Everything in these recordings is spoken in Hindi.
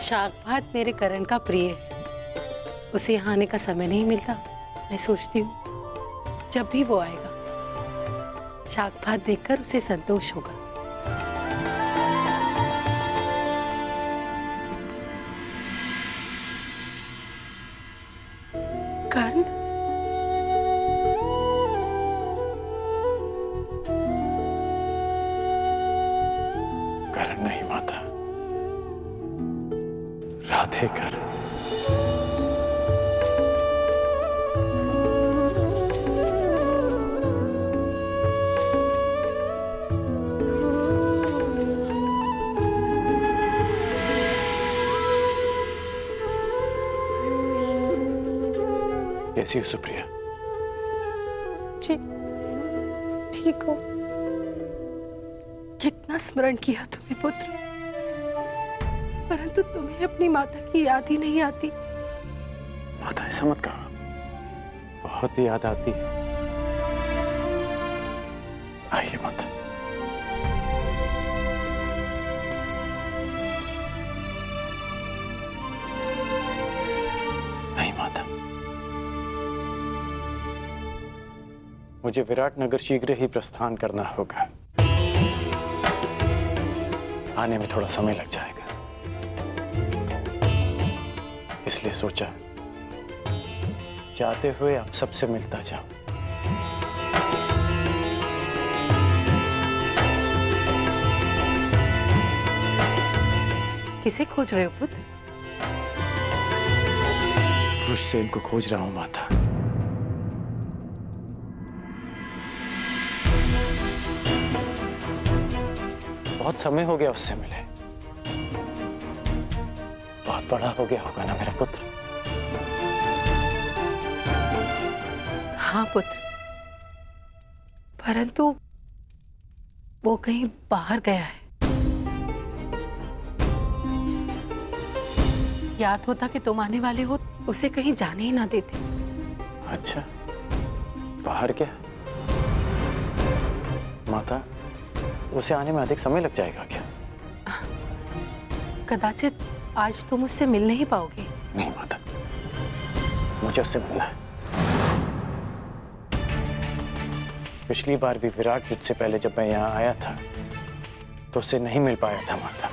शाक भात मेरे करण का प्रिय है, उसे यहाँ आने का समय नहीं मिलता। मैं सोचती हूँ जब भी वो आएगा शाक भात देखकर उसे संतोष होगा। करण, करण नहीं माता, राधे करण। कैसी हो सुप्रिया? जी ठीक हो। कितना स्मरण किया तुम्हें पुत्र, परंतु तुम्हें अपनी माता की याद ही नहीं आती। माता ऐसा मत कहो, बहुत याद आती है। आइए माता। नहीं माता, मुझे विराटनगर शीघ्र ही प्रस्थान करना होगा। आने में थोड़ा समय लग जाएगा, इसलिए सोचा जाते हुए आप सबसे मिलता जाऊं। किसे खोज रहे हो पुत्र? वृषसेन को खोज रहा हूं माता। बहुत समय हो गया उससे मिले। बहुत बड़ा हो गया होगा ना मेरा पुत्र? हाँ पुत्र, परंतु वो कहीं बाहर गया है। याद होता कि तुम आने वाले हो, उसे कहीं जाने ही ना देते। अच्छा, बाहर क्या? माता, उसे आने में अधिक समय लग जाएगा क्या? कदाचित आज तुम उससे मिल नहीं पाओगे। नहीं माता, मुझे उससे मिलना है। पिछली बार भी विराट युद्ध से पहले जब मैं यहाँ आया था तो उससे नहीं मिल पाया था माता,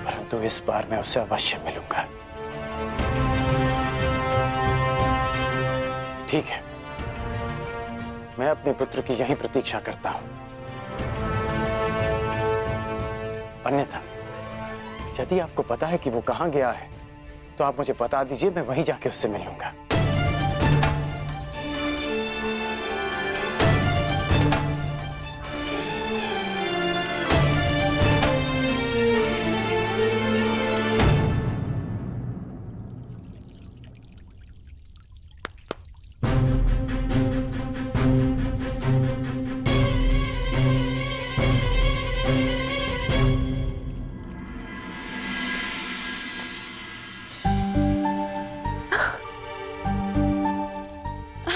परंतु इस बार मैं उससे अवश्य मिलूंगा। ठीक है, मैं अपने पुत्र की यहीं प्रतीक्षा करता हूं। अन्यथा यदि आपको पता है कि वो कहां गया है तो आप मुझे बता दीजिए, मैं वहीं जाके उससे मिल लूंगा।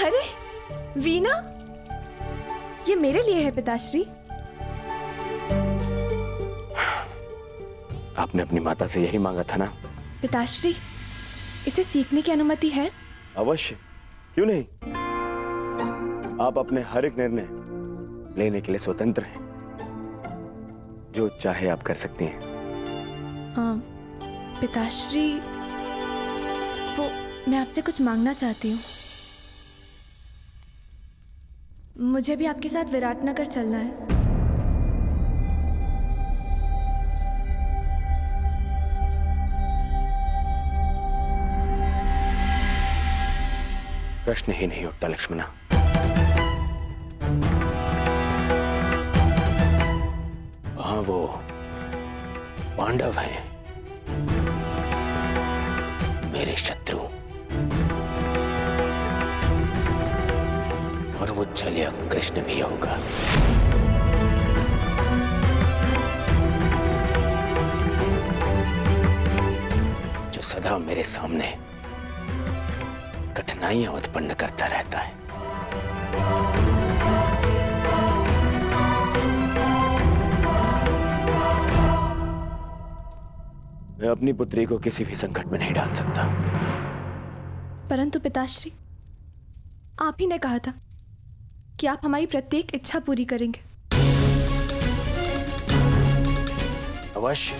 अरे वीणा, ये मेरे लिए है पिताश्री। आपने अपनी माता से यही मांगा था ना? पिताश्री, इसे सीखने की अनुमति है? अवश्य, क्यों नहीं। आप अपने हर एक निर्णय लेने के लिए स्वतंत्र हैं। जो चाहे आप कर सकती हैं। पिताश्री, वो मैं आपसे कुछ मांगना चाहती हूँ। मुझे भी आपके साथ विराटनगर चलना है। प्रश्न ही नहीं उठता लक्ष्मणा। वहां वो पांडव हैं, मेरे शत्रु, और वो छलिया कृष्ण भी होगा। जो सदा मेरे सामने कठिनाइयां उत्पन्न करता रहता है। मैं अपनी पुत्री को किसी भी संकट में नहीं डाल सकता। परंतु पिताश्री, आप ही ने कहा था कि आप हमारी प्रत्येक इच्छा पूरी करेंगे। अवश्य,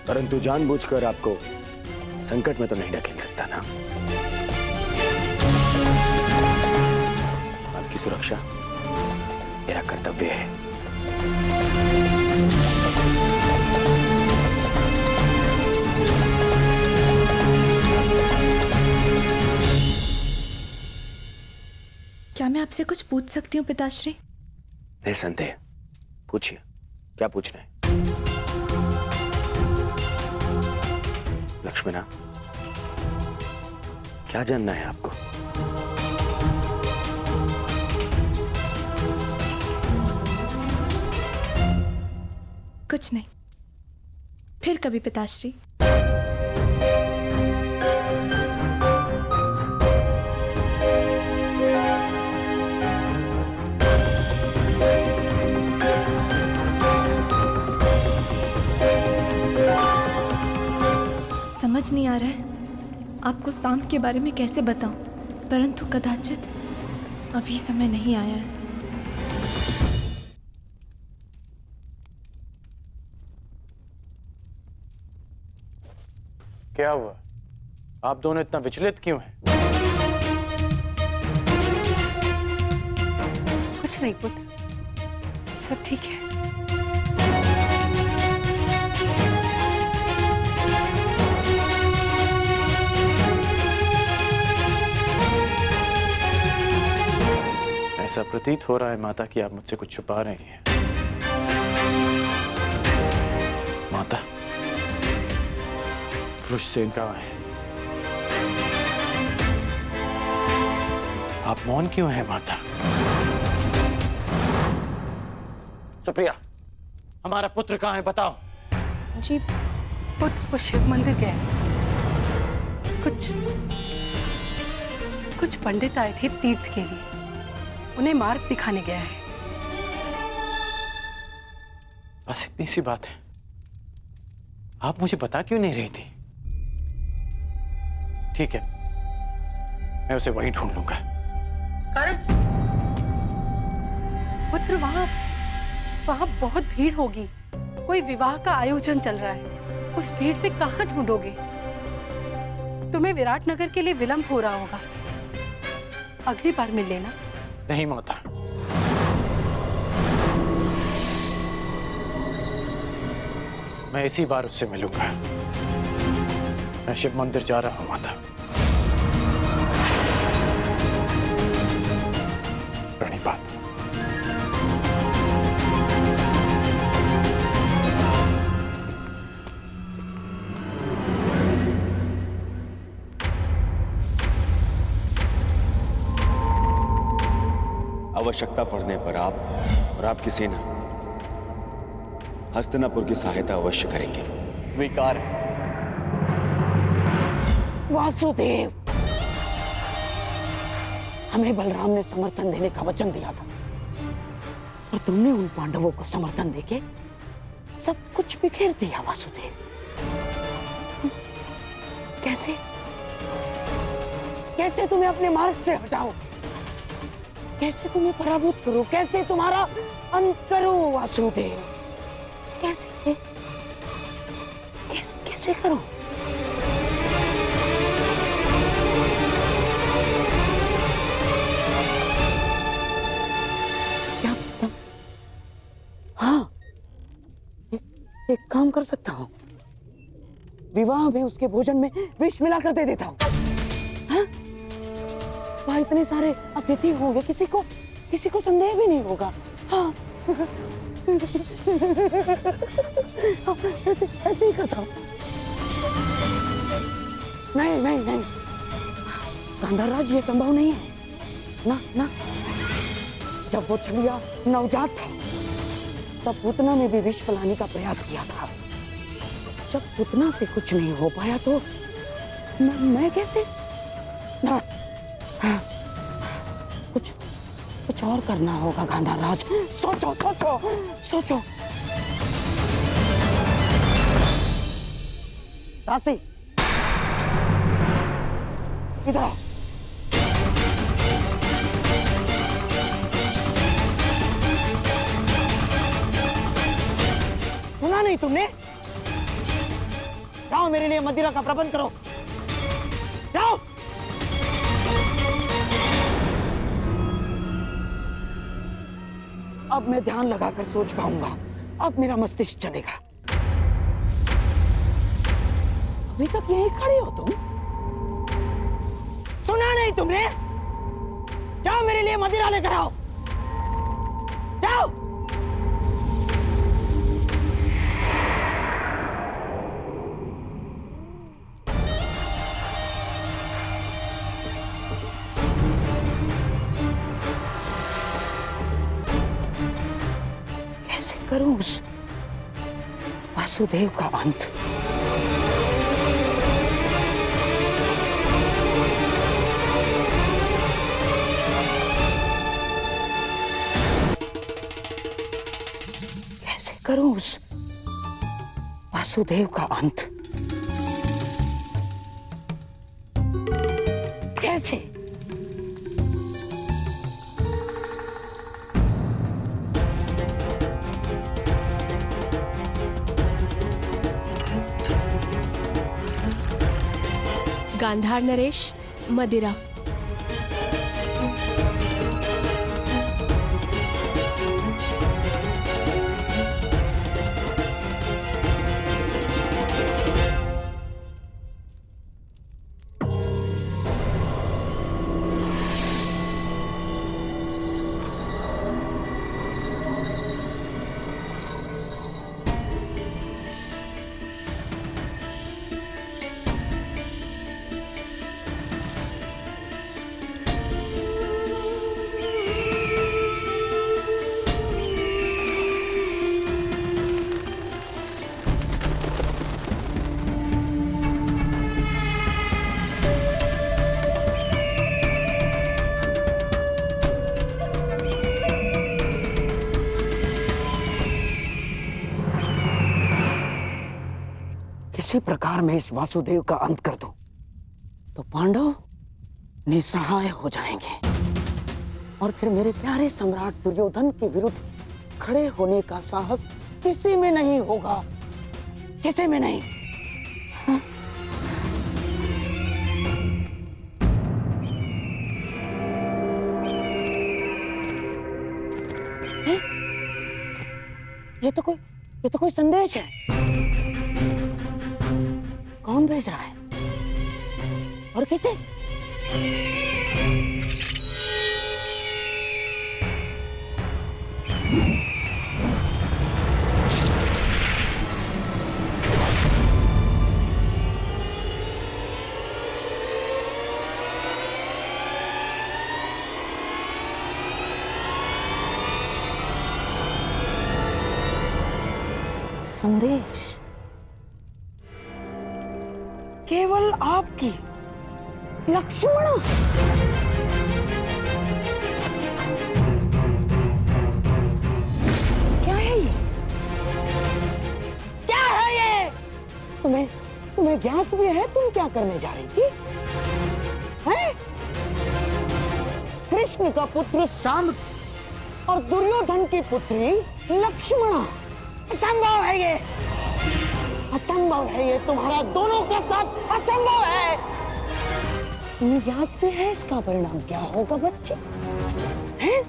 परंतु जानबूझकर आपको संकट में तो नहीं ढकेल सकता ना। आपकी सुरक्षा मेरा कर्तव्य है। क्या मैं आपसे कुछ पूछ सकती हूँ पिताश्री? निसंदेह पूछिए, क्या पूछना है? लक्ष्मणा, क्या जानना है आपको? कुछ नहीं, फिर कभी पिताश्री। समझ नहीं आ रहा है आपको सांप के बारे में कैसे बताऊं, परंतु कदाचित अभी समय नहीं आया है। क्या हुआ? आप दोनों इतना विचलित क्यों हैं? कुछ नहीं पुत्र, सब ठीक है। ऐसा प्रतीत हो रहा है माता कि आप मुझसे कुछ छुपा रही हैं। माता, वृषसेन कहाँ है? आप मौन क्यों हैं माता? सुप्रिया, हमारा पुत्र कहाँ है बताओ। जी पुत्र वो शिव मंदिर गए। कुछ पंडित आए थे तीर्थ के लिए, उन्हें मार्ग दिखाने गया है। बस इतनी सी बात है। आप मुझे बता क्यों नहीं रही थी? ठीक है, मैं उसे वहीं ढूंढ लूंगा। कर्ण पुत्र, वहां बहुत भीड़ होगी। कोई विवाह का आयोजन चल रहा है, उस भीड़ में कहां ढूंढोगे? तुम्हें विराटनगर के लिए विलंब हो रहा होगा, अगली बार मिल लेना। नहीं माता, मैं इसी बार उससे मिलूंगा। मैं शिव मंदिर जा रहा हूं माता। प्रणिपात। आवश्यकता पड़ने पर आप और आपकी सेना हस्तिनापुर की सहायता अवश्य करेंगे। स्वीकार है। वासुदेव, हमें बलराम ने समर्थन देने का वचन दिया था, और तुमने उन पांडवों को समर्थन देके सब कुछ बिखेर दिया। वासुदेव, कैसे कैसे तुम्हें अपने मार्ग से हटाओ, कैसे तुम्हें पराभूत करो, कैसे तुम्हारा अंत करो वासुदेव, कैसे कैसे करो? क्या पता? हाँ, एक काम कर सकता हूँ, विवाह में उसके भोजन में विष मिलाकर दे देता हूँ। हाँ? वहाँ इतने सारे अतिथि होंगे, किसी को संदेह भी नहीं होगा। हाँ। ऐसे ही करता हूँ। नहीं, गांधारराज, ये संभव नहीं है ना। जब वो छलिया नवजात था, तब पूतना ने भी विष फैलाने का प्रयास किया था। जब पूतना से कुछ नहीं हो पाया तो मैं कैसे? ना, कुछ और करना होगा गांधारराज। सोचो। दासी, इधर आओ। सुना नहीं तुमने? जाओ मेरे लिए मदिरा का प्रबंध करो, जाओ। अब मैं ध्यान लगाकर सोच पाऊंगा, अब मेरा मस्तिष्क चलेगा। अभी तक यहीं खड़े हो तुम? सुना नहीं तुमने? जाओ मेरे लिए मदिरा लेकर आओ, जाओ। कैसे करूं उस वासुदेव का अंत? कैसे करूं उस वासुदेव का अंत? कैसे? गांधार नरेश, मदिरा। किसी प्रकार मैं इस वासुदेव का अंत कर दूं, तो पांडव निसहाय हो जाएंगे और फिर मेरे प्यारे सम्राट दुर्योधन के विरुद्ध खड़े होने का साहस किसी में नहीं होगा, किसी में नहीं। हाँ? ये तो कोई संदेश है। कौन भेज रहा है और किसे? संदेश केवल आपकी लक्ष्मण। क्या है ये? क्या है ये? तुम्हें ज्ञात भी है तुम क्या करने जा रही थी? हैं? कृष्ण का पुत्र सांब और दुर्योधन की पुत्री लक्ष्मणा। असंभव है ये, असंभव है ये, तुम्हारा दोनों का साथ असंभव है। तुम्हें याद भी है इसका परिणाम क्या होगा बच्चे? हैं?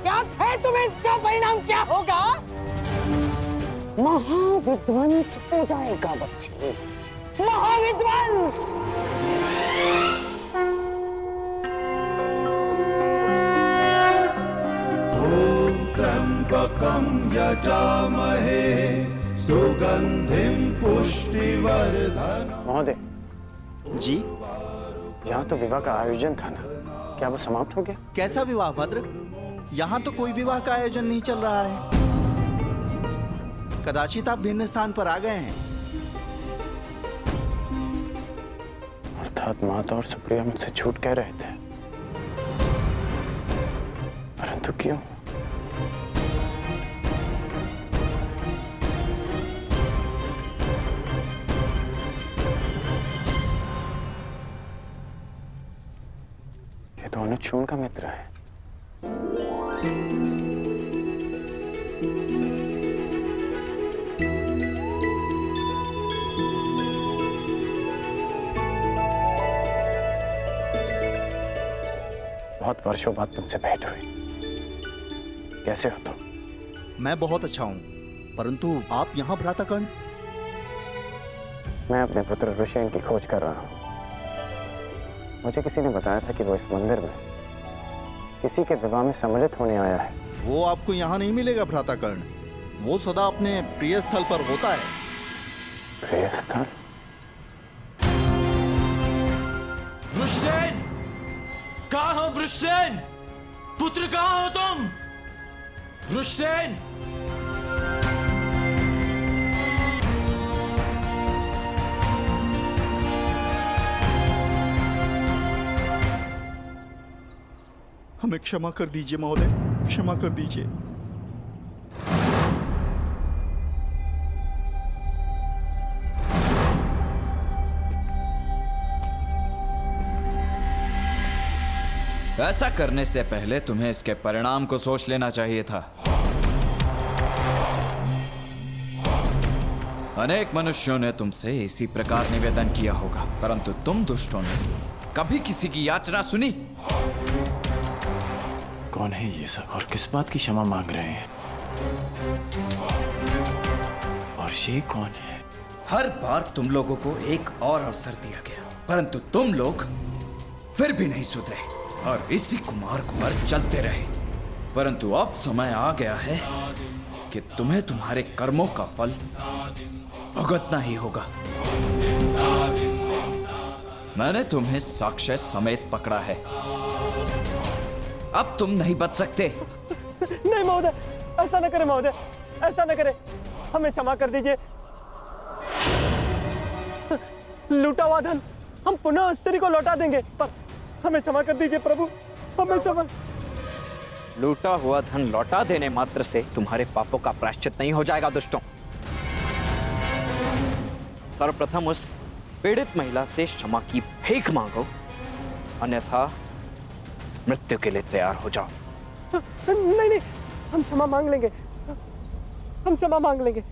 याद है तुम्हें इसका परिणाम क्या होगा? महाविध्वंस हो जाएगा बच्चे, महाविध्वंस। त्र्यंबकं यजामहे सुगंधिं पुष्टिवर्धनम्। महोदय जी, यहाँ तो विवाह का आयोजन था ना, क्या वो समाप्त हो गया? कैसा विवाह भद्र? यहाँ तो कोई विवाह का आयोजन नहीं चल रहा है। कदाचित आप भिन्न स्थान पर आ गए हैं। अर्थात माता और सुप्रिया मुझसे झूठ कह रहे थे, परंतु क्यों? लक्ष्मण का मित्र है। बहुत वर्षों बाद तुमसे भेंट हुई। कैसे हो तुम? मैं बहुत अच्छा हूँ, परंतु आप यहाँ भ्राताकर्ण? मैं अपने पुत्र ऋषियन की खोज कर रहा हूँ। मुझे किसी ने बताया था कि वो इस मंदिर में किसी के विवाह में सम्मिलित होने आया है। वो आपको यहाँ नहीं मिलेगा भ्राताकर्ण। वो सदा अपने प्रिय स्थल पर होता है। प्रिय स्थल? वृषसेन! कहाँ हो वृषसेन? पुत्र कहाँ हो तुम? वृषसेन! हमें क्षमा कर दीजिए महोदय, क्षमा कर दीजिए। ऐसा करने से पहले तुम्हें इसके परिणाम को सोच लेना चाहिए था। अनेक मनुष्यों ने तुमसे इसी प्रकार निवेदन किया होगा, परंतु तुम दुष्टों ने कभी किसी की याचना सुनी? कौन है ये सब और किस बात की क्षमा मांग रहे हैं? और ये कौन है? हर बार तुम लोगों को एक और अवसर दिया गया, परंतु तुम लोग फिर भी नहीं सुधरे और इसी कुमार्ग पर चलते रहे। परंतु अब समय आ गया है कि तुम्हें तुम्हारे कर्मों का फल भुगतना ही होगा। मैंने तुम्हें साक्ष्य समेत पकड़ा है। अब तुम नहीं बच सकते। नहीं महोदय, ऐसा न करें महोदय, ऐसा न करें, हमें क्षमा कर दीजिए। लूटा हुआ धन हम पुनः स्त्री को लौटा देंगे, पर हमें क्षमा कर दीजिए प्रभु, हमें क्षमा। लूटा हुआ धन लौटा देने मात्र से तुम्हारे पापों का प्रायश्चित नहीं हो जाएगा दुष्टों। सर्वप्रथम उस पीड़ित महिला से क्षमा की भीख मांगो, अन्यथा मृत्यु के लिए तैयार हो जाओ। नहीं नहीं, हम क्षमा मांग लेंगे, हम क्षमा मांग लेंगे।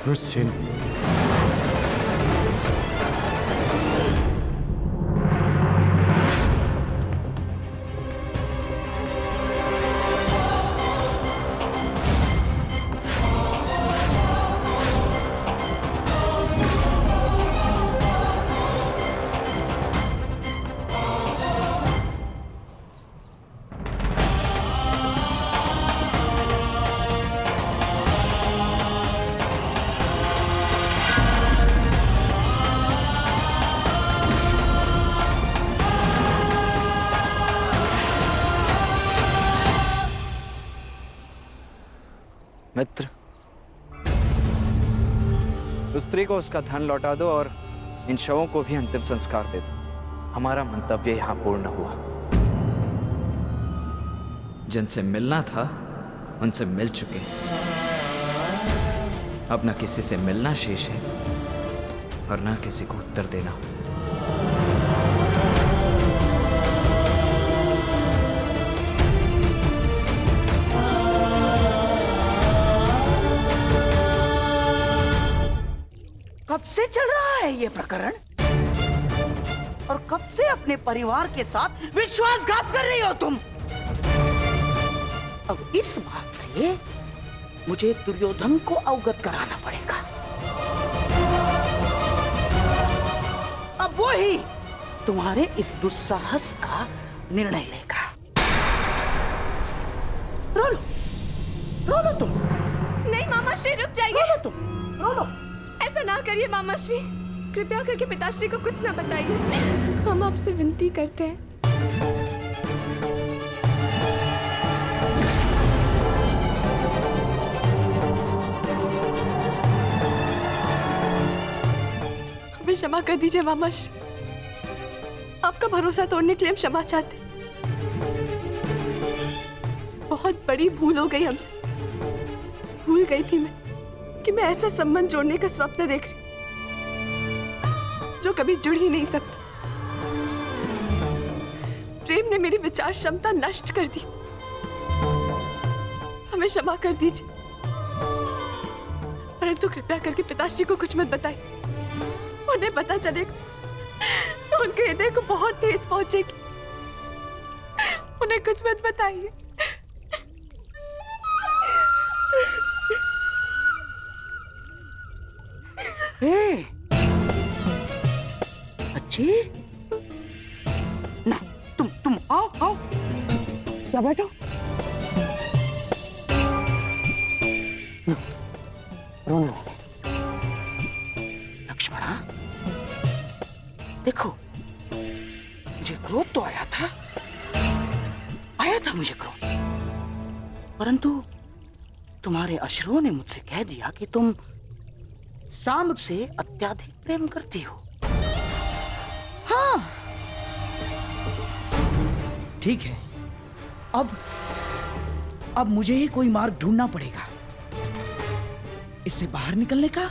वृषसेन, मित्र, उस स्त्री को उसका धन लौटा दो और इन शवों को भी अंतिम संस्कार दे दो। हमारा मंतव्य यहाँ पूर्ण हुआ। जिनसे मिलना था उनसे मिल चुके। अब न किसी से मिलना शेष है और न किसी को उत्तर देना। कब से चल रहा है ये प्रकरण? और कब से अपने परिवार के साथ विश्वासघात कर रही हो तुम? अब इस बात से मुझे दुर्योधन को अवगत कराना पड़ेगा। अब वो ही तुम्हारे इस दुस्साहस का निर्णय लेगा। रो लो तुम। नहीं मामा श्री, रुक जाइए। रो लो तुम, रो लो। ऐसा ना करिए मामा श्री, कृपया करके पिताश्री को कुछ ना बताइए, हम आपसे विनती करते हैं। हमें क्षमा कर दीजिए मामा श्री, आपका भरोसा तोड़ने के लिए हम क्षमा चाहते हैं। बहुत बड़ी भूल हो गई हमसे। भूल गई थी मैं कि मैं ऐसा संबंध जोड़ने का स्वप्न देख रही जो कभी जुड़ ही नहीं सकता। प्रेम ने मेरी विचार क्षमता नष्ट कर दी। हमें क्षमा कर दीजिए, परंतु कृपया करके पिताश्री को कुछ मत बताइए। उन्हें पता चलेगा तो उनके हृदय को बहुत ठेस पहुंचेगी। उन्हें कुछ मत बताइए। अच्छी ना, तुम आओ। क्या बैठो। रोने वाले लक्ष्मणा, देखो मुझे क्रोध तो आया था मुझे क्रोध, परंतु तुम्हारे अश्रुओं ने मुझसे कह दिया कि तुम सांब से अत्याधिक प्रेम करती हो। हाँ, ठीक है, अब मुझे ही कोई मार्ग ढूंढना पड़ेगा इससे बाहर निकलने का।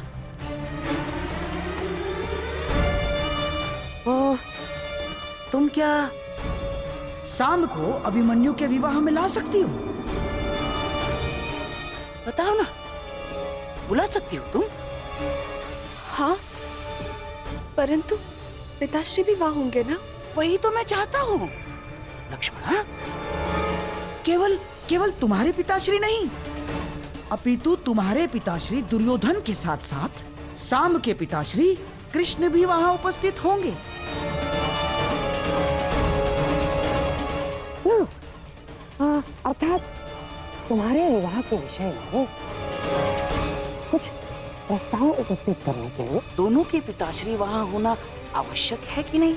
तुम क्या सांब को अभिमन्यु के विवाह में ला सकती हो? बताओ ना, बुला सकती हो तुम? हाँ, परंतु पिताश्री भी वहां होंगे ना? वही तो मैं चाहता हूँ लक्ष्मणा। केवल तुम्हारे पिताश्री नहीं, अपितु तुम्हारे पिताश्री दुर्योधन के साथ साथ सांब के पिताश्री कृष्ण भी वहां उपस्थित होंगे। अर्थात तुम्हारे विवाह के विषय में कुछ प्रस्ताव उपस्थित करने के लिए दोनों के पिताश्री वहां होना आवश्यक है कि नहीं?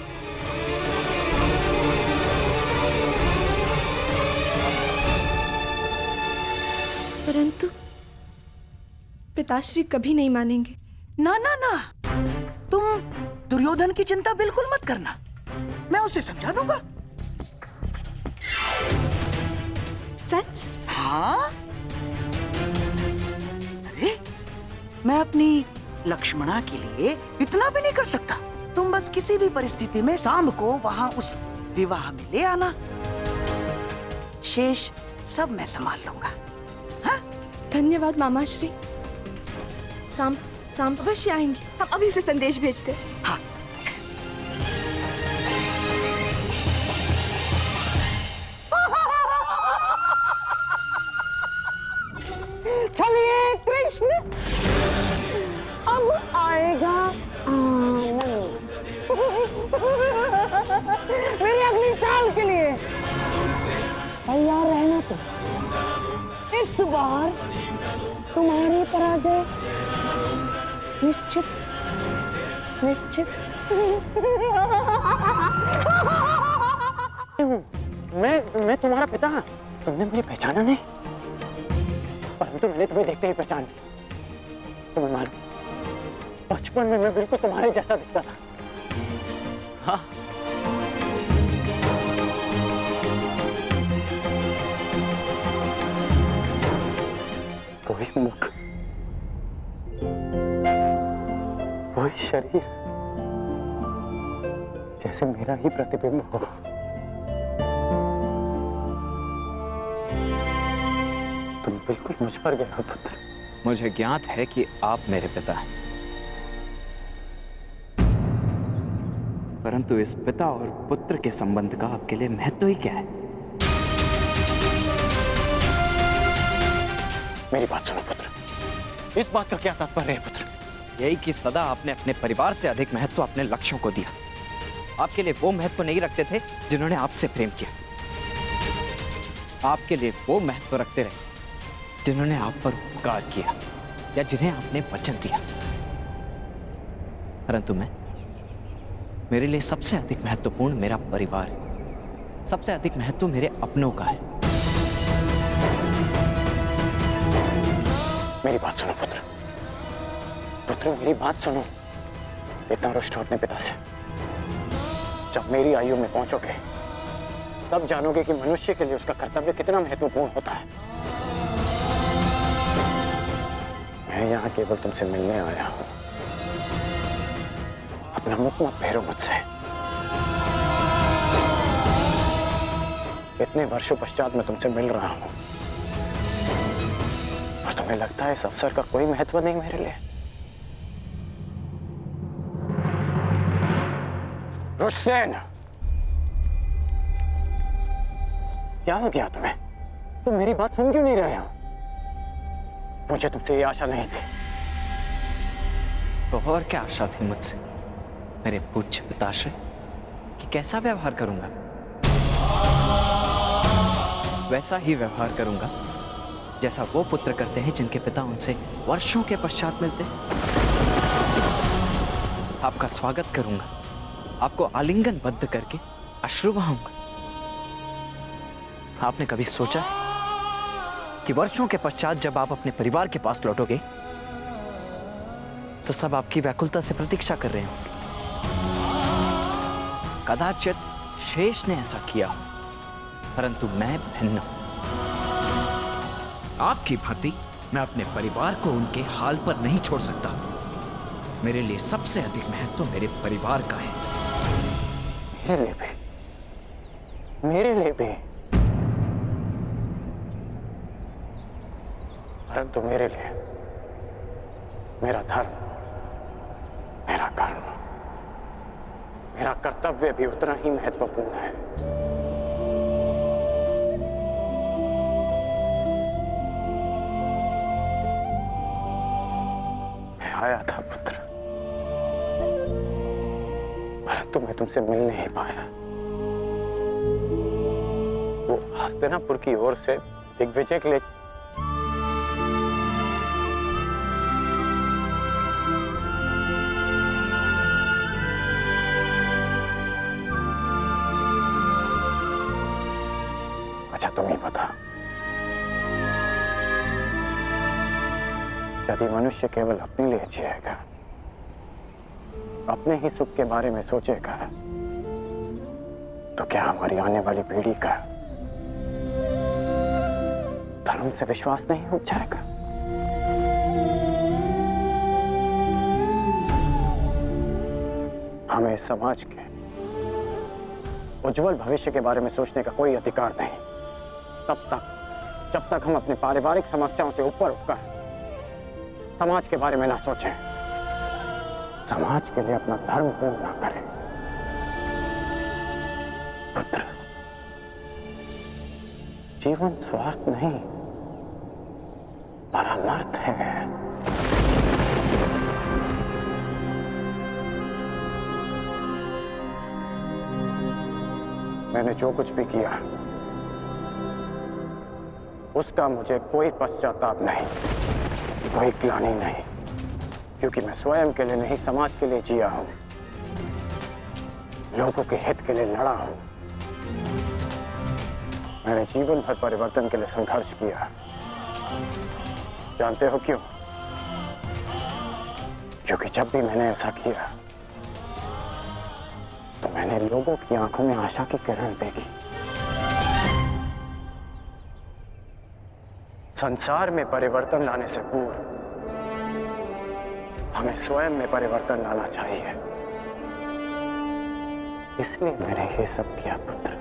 परंतु पिताश्री कभी नहीं मानेंगे। ना ना ना, तुम दुर्योधन की चिंता बिल्कुल मत करना, मैं उसे समझा दूंगा। सच? हाँ, अरे मैं अपनी लक्ष्मणा के लिए इतना भी नहीं कर सकता। तुम बस किसी भी परिस्थिति में सांब को वहां उस विवाह में ले आना, शेष सब मैं संभाल लूंगा। हाँ? धन्यवाद मामाश्री। सांब अवश्य आएंगे, हम अभी से संदेश भेजते हैं। हाँ। चलिए कृष्ण, अब आएगा आनंद। मेरी अगली चाल के लिए तैयार रहना। तो इस बार तुम्हारी पराजय निश्चित निश्चित। मैं तुम्हारा पिता। तुमने मुझे पहचाना नहीं, परंतु मैंने तुम्हें देखते ही पहचान लिया। तुम्हें मालूम, बचपन में मैं बिल्कुल तुम्हारे जैसा दिखता था। हाँ, वही मुख, वही शरीर, जैसे मेरा ही प्रतिबिंब हो। तुम बिल्कुल मुझ पर गए हो पुत्र। मुझे ज्ञात है कि आप मेरे पिता हैं, परंतु इस पिता और पुत्र के संबंध का आपके लिए महत्व ही क्या है? मेरी बात सुनो पुत्र, इस बात का क्या तात्पर्य है पुत्र? यही कि सदा आपने अपने परिवार से अधिक महत्व अपने लक्ष्यों को दिया। आपके लिए वो महत्व नहीं रखते थे जिन्होंने आपसे प्रेम किया। आपके लिए वो महत्व रखते रहे जिन्होंने आप पर उपकार किया या जिन्हें आपने वचन दिया। परंतु मेरे लिए सबसे अधिक महत्वपूर्ण मेरा परिवार है। सबसे अधिक महत्व मेरे अपनों का है। मेरी बात सुनो पुत्र। पुत्र मेरी बात सुनो। इतना रुष्ट हो अपने पिता से। जब मेरी आयु में पहुंचोगे तब जानोगे कि मनुष्य के लिए उसका कर्तव्य कितना महत्वपूर्ण होता है। मैं यहाँ केवल तुमसे मिलने आया हूं। अपना मुख मत फेरो मुझसे। इतने वर्षों पश्चात मैं तुमसे मिल रहा हूं और तुम्हें लगता है इस अवसर का कोई महत्व नहीं मेरे लिए? रुष्सेन, क्या हो गया तुम्हें? तुम मेरी बात सुन क्यों नहीं रहे हो? मुझे तुमसे ये आशा नहीं थी। तो और क्या आशा थी मुझसे मेरे पूज्य पिताश्री कि कैसा व्यवहार करूंगा? वैसा ही व्यवहार करूंगा जैसा वो पुत्र करते हैं जिनके पिता उनसे वर्षों के पश्चात मिलते। आपका स्वागत करूंगा, आपको आलिंगनबद्ध करके अश्रु बहाऊंगा। आपने कभी सोचा है कि वर्षों के पश्चात जब आप अपने परिवार के पास लौटोगे तो सब आपकी व्याकुलता से प्रतीक्षा कर रहे होंगे? कदाचित शेष ने ऐसा किया हो, परंतु मैं भिन्न हूं। आपकी भांति मैं अपने परिवार को उनके हाल पर नहीं छोड़ सकता। मेरे लिए सबसे अधिक महत्व मेरे परिवार का है। मेरे लिए भी, मेरे लिए भी। परंतु मेरे लिए मेरा धर्म, मेरा कर्म, मेरा कर्तव्य भी उतना ही महत्वपूर्ण है। मैं आया था पुत्र, परंतु मैं तुमसे मिल नहीं पाया। वो हस्तिनापुर की ओर से दिग्विजय के लिए तुम ही बता। यदि मनुष्य केवल अपने लिए जिएगा, अपने ही सुख के बारे में सोचेगा, तो क्या हमारी आने वाली पीढ़ी का धर्म से विश्वास नहीं उठ जाएगा? हमें इस समाज के उज्जवल भविष्य के बारे में सोचने का कोई अधिकार नहीं तब तक जब तक हम अपने पारिवारिक समस्याओं से ऊपर उठकर समाज के बारे में ना सोचें, समाज के लिए अपना धर्म पूर्ण ना करें। पुत्र, जीवन स्वार्थ नहीं परमार्थ है। मैंने जो कुछ भी किया उसका मुझे कोई पश्चाताप नहीं, कोई ग्लानि नहीं, क्योंकि मैं स्वयं के लिए नहीं समाज के लिए जिया हूं, लोगों के हित के लिए लड़ा हूं। मैंने जीवन भर परिवर्तन के लिए संघर्ष किया। जानते हो क्यों? क्योंकि जब भी मैंने ऐसा किया तो मैंने लोगों की आंखों में आशा की किरण देखी। संसार में परिवर्तन लाने से पूर्व हमें स्वयं में परिवर्तन लाना चाहिए। इसलिए मैंने ये सब किया पुत्र।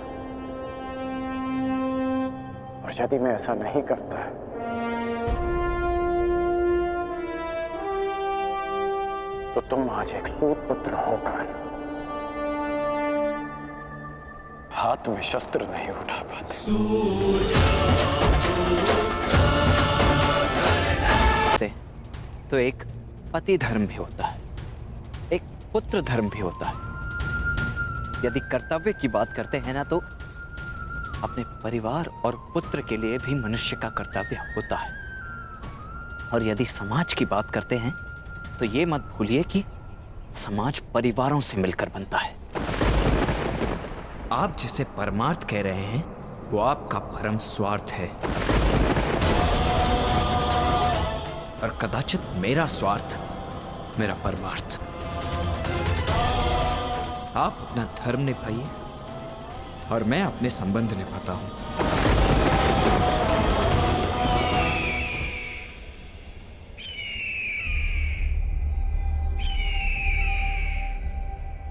और यदि मैं ऐसा नहीं करता तो तुम आज एक सूत पुत्र होकर हाथ में शस्त्र नहीं उठा पाते। तो एक पति धर्म भी होता है, एक पुत्र धर्म भी होता है। यदि कर्तव्य की बात करते हैं ना, तो अपने परिवार और पुत्र के लिए भी मनुष्य का कर्तव्य होता है। और यदि समाज की बात करते हैं तो ये मत भूलिए कि समाज परिवारों से मिलकर बनता है। आप जिसे परमार्थ कह रहे हैं वो आपका परम स्वार्थ है, और कदाचित मेरा स्वार्थ मेरा परमार्थ। आप अपना धर्म निभाइए और मैं अपने संबंध निभाता हूं।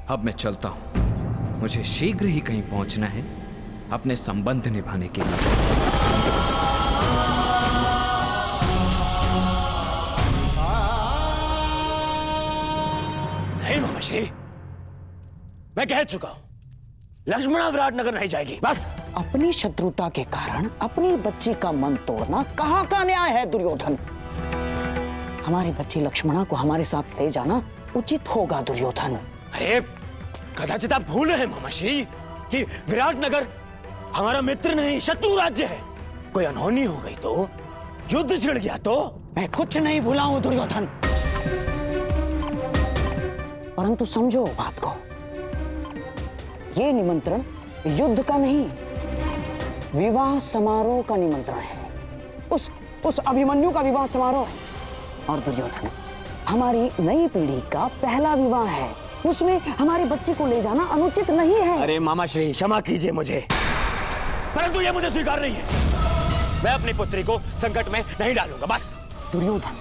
अब मैं चलता हूं, मुझे शीघ्र ही कहीं पहुंचना है अपने संबंध निभाने के लिए। नहीं मामाश्री, मैं कह चुका हूं, लक्ष्मणा विराटनगर नहीं जाएगी, बस। अपनी शत्रुता के कारण अपनी बच्ची का मन तोड़ना कहाँ का न्याय है दुर्योधन? हमारी बच्ची लक्ष्मणा को हमारे साथ ले जाना उचित होगा दुर्योधन। अरे कदाचित आप भूल रहे हैं मामाश्री कि विराटनगर हमारा मित्र नहीं शत्रु राज्य है। कोई अनहोनी हो गई तो, युद्ध छिड़ गया तो। मैं कुछ नहीं भूला हूं दुर्योधन, परंतु समझो बात को, ये निमंत्रण युद्ध का नहीं, विवाह समारोह का निमंत्रण है। उस अभिमन्यु का विवाह समारोह है। और दुर्योधन हमारी नई पीढ़ी का पहला विवाह है, उसमें हमारी बच्ची को ले जाना अनुचित नहीं है। अरे मामाश्री क्षमा कीजिए मुझे, परंतु ये मुझे स्वीकार नहीं है। मैं अपनी पुत्री को संकट में नहीं डालूंगा, बस। दुर्योधन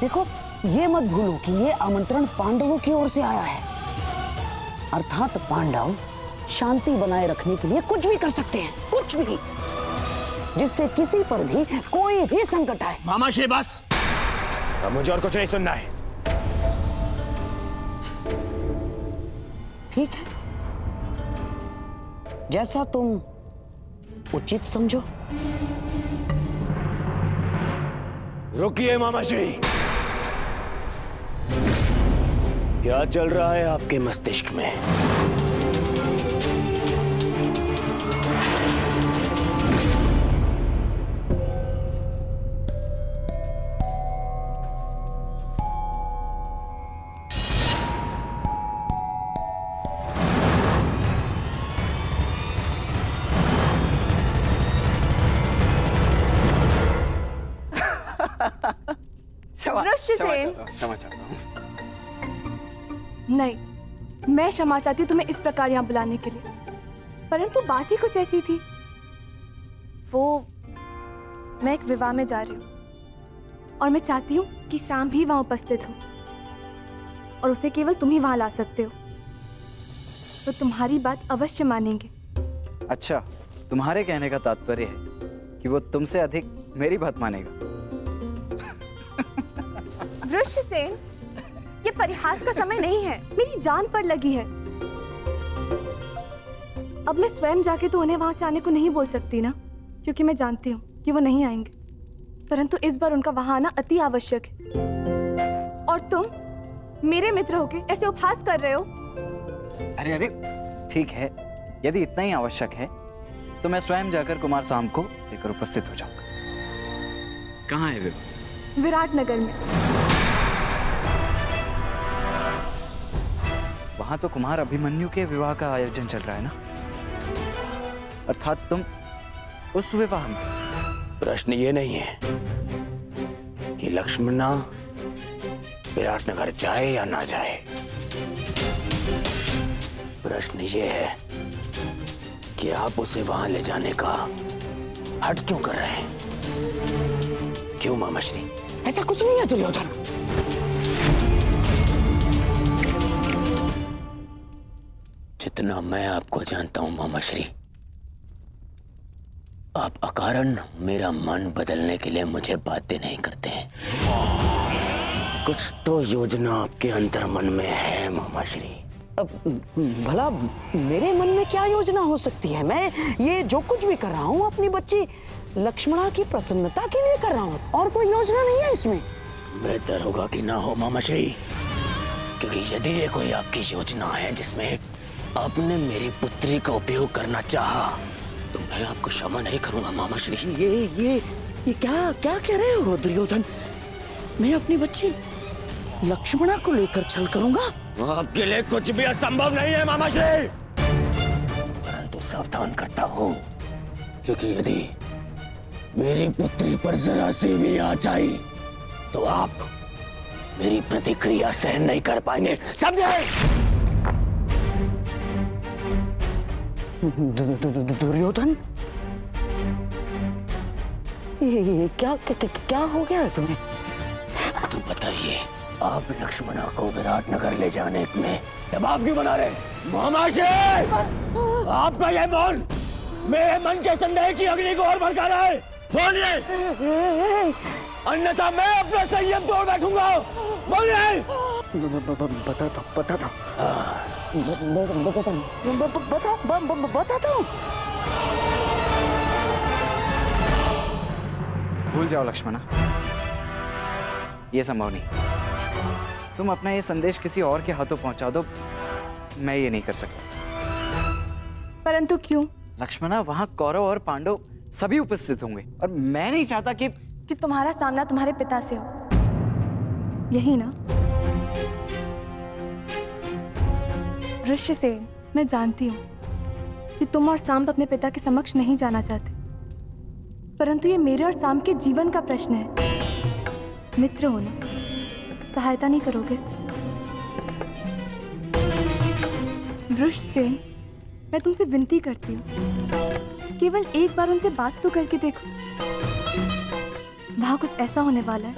देखो, ये मत भूलो कि ये आमंत्रण पांडवों की ओर से आया है, अर्थात पांडव शांति बनाए रखने के लिए कुछ भी कर सकते हैं, कुछ भी, जिससे किसी पर भी कोई भी संकट आए। मामाश्री बस, अब मुझे और कुछ नहीं सुनना है। ठीक है, जैसा तुम उचित समझो। रुकिए मामाश्री, क्या चल रहा है आपके मस्तिष्क में? क्षमा चाहता हूं। नहीं, मैं क्षमा चाहती हूँ तुम्हें इस प्रकार यहाँ बुलाने के लिए, परंतु बात ही कुछ ऐसी थी। मैं एक विवाह में जा रही हूँ और मैं चाहती हूँ कि शाम भी वहां उपस्थित हो, और उसे केवल तुम ही वहां ला सकते हो, तो तुम्हारी बात अवश्य मानेंगे। अच्छा, तुम्हारे कहने का तात्पर्य है कि वो तुमसे अधिक मेरी बात मानेगा। वृषसेन, ये परिहास का समय नहीं है, मेरी जान पर लगी है। अब मैं स्वयं जाके तो उन्हें वहां से आने को नहीं बोल सकती ना, क्योंकि मैं जानती हूँ कि वो नहीं आएंगे, परंतु इस बार उनका वहां आना अति आवश्यक है। और तुम मेरे मित्र होके ऐसे उपहास कर रहे हो। अरे अरे ठीक है, यदि इतना ही आवश्यक है तो मैं स्वयं जाकर कुमार साम को लेकर उपस्थित हो जाऊंगा। कहाँ है विवाह? विराटनगर में। वहां तो कुमार अभिमन्यु के विवाह का आयोजन चल रहा है ना, अर्थात तुम उस विवाह में। प्रश्न ये नहीं है कि लक्ष्मणा विराटनगर जाए या ना जाए, प्रश्न ये है कि आप उसे वहां ले जाने का हट क्यों कर रहे हैं? क्यों मामाश्री? ऐसा कुछ नहीं है दुर्योधन। जितना मैं आपको जानता हूं मामाश्री, आप अकारण मेरा मन बदलने के लिए मुझे बातें नहीं करते हैं। कुछ तो योजना आपके अंतर मन में है मामाश्री। अब भला मेरे मन में क्या योजना हो सकती है? मैं ये जो कुछ भी कर रहा हूँ अपनी बच्ची लक्ष्मणा की प्रसन्नता के लिए कर रहा हूँ, और कोई योजना नहीं है इसमें। बेहतर होगा कि ना हो मामाश्री, क्योंकि यदि ये कोई आपकी योजना है जिसमें आपने मेरी पुत्री का उपयोग करना चाहा तो मैं आपको क्षमा नहीं करूंगा मामा श्री। ये क्या क्या कह रहे हो दुर्योधन? मैं अपनी बच्ची लक्ष्मणा को लेकर छल करूंगा? आपके लिए कुछ भी असंभव नहीं है मामा श्री, परंतु सावधान करता हूँ, क्योंकि यदि मेरी पुत्री पर जरा सी भी आँच आई तो आप मेरी प्रतिक्रिया सहन नहीं कर पाएंगे, समझे? दुर्योधन, ये क्या हो गया है तुम्हें? तो बताइए, आप लक्ष्मणा को विराट नगर ले जाने में दबाव क्यों बना रहे? आपका यह मौन मेरे मन के संदेह की अग्नि को और भड़का रहा है। बोलिए, अन्यथा मैं अपना संयम तोड़ बैठूंगा। बोलिए। बताता हूँ। भूल जाओ लक्ष्मणा, ये संभव नहीं। तुम अपना ये संदेश किसी और के हाथों पहुंचा दो, मैं ये नहीं कर सकता। परंतु क्यों? लक्ष्मणा, वहां कौरव और पांडव सभी उपस्थित होंगे और मैं नहीं चाहता कि तुम्हारा सामना तुम्हारे पिता से हो, यही ना? ऋष्यसेन, मैं जानती हूँ कि तुम और सांब अपने पिता के समक्ष नहीं जाना चाहते, परंतु ये मेरे और सांब के जीवन का प्रश्न है। मित्र हो ना, सहायता नहीं करोगे? ऋष्यसेन, मैं तुमसे विनती करती हूँ, केवल एक बार उनसे बात तो करके देखो। वहाँ कुछ ऐसा होने वाला है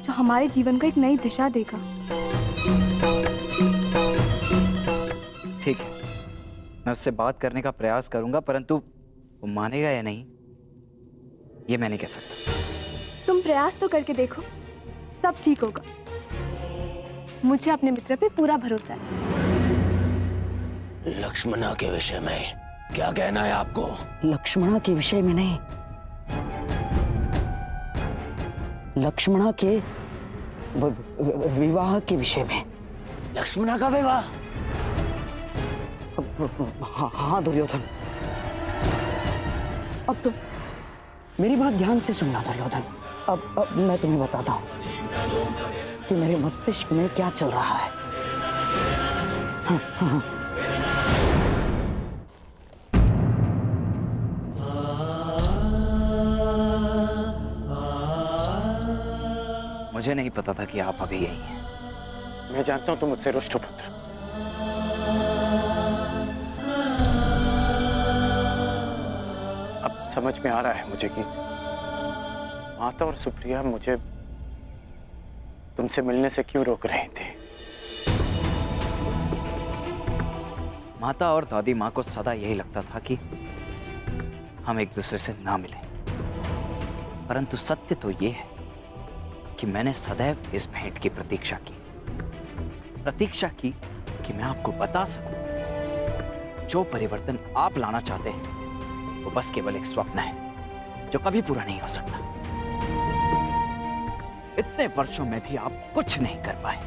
जो हमारे जीवन को एक नई दिशा देगा। ठीक है, मैं उससे बात करने का प्रयास करूंगा, परंतु वो मानेगा या नहीं ये मैं नहीं कह सकता। तुम प्रयास तो करके देखो, सब ठीक होगा। मुझे अपने मित्र पे पूरा भरोसा है। लक्ष्मणा के विषय में क्या कहना है आपको? लक्ष्मणा के विषय में नहीं, लक्ष्मणा के विवाह के विषय में। लक्ष्मणा का विवाह? हाँ दुर्योधन, अब तुम मेरी बात ध्यान से सुनना दुर्योधन। अब मैं तुम्हें बताता हूँ कि मेरे मस्तिष्क में क्या चल रहा है। हाँ। मुझे नहीं पता था कि आप अभी यही हैं। मैं जानता हूं तुम मुझसे रुष्ट हो पुत्र। अब समझ में आ रहा है मुझे कि माता और सुप्रिया मुझे तुमसे मिलने से क्यों रोक रही थी। माता और दादी माँ को सदा यही लगता था कि हम एक दूसरे से ना मिलें, परंतु सत्य तो ये है कि मैंने सदैव इस भेंट की प्रतीक्षा की कि मैं आपको बता सकूं जो परिवर्तन आप लाना चाहते हैं वो बस केवल एक स्वप्न है जो कभी पूरा नहीं हो सकता। इतने वर्षों में भी आप कुछ नहीं कर पाए।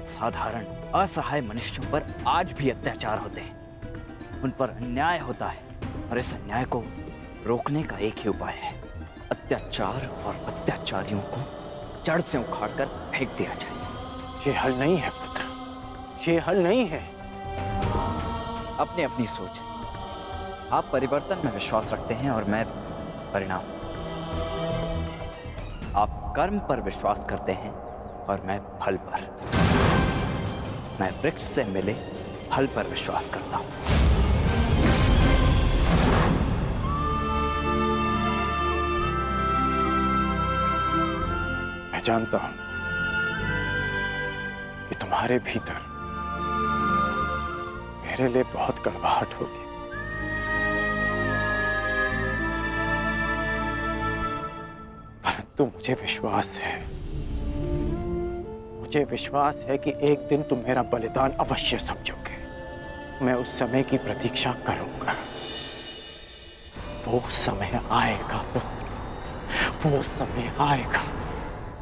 साधारण असहाय मनुष्यों पर आज भी अत्याचार होते हैं, उन पर अन्याय होता है और इस अन्याय को रोकने का एक ही उपाय है, अत्याचार और अत्याचारियों को जड़ से उखाड़कर फेंक दिया जाए। ये हल नहीं है पुत्र, ये हल नहीं है। अपनी अपनी सोच है। आप परिवर्तन में विश्वास रखते हैं और मैं परिणाम। आप कर्म पर विश्वास करते हैं और मैं फल पर। मैं वृक्ष से मिले फल पर विश्वास करता हूं। मैं जानता हूं कि तुम्हारे भीतर मेरे लिए बहुत कड़वाहट होगी, परंतु मुझे विश्वास है कि एक दिन तुम मेरा बलिदान अवश्य समझोगे। मैं उस समय की प्रतीक्षा करूंगा। वो समय आएगा पुत्र, वो समय आएगा।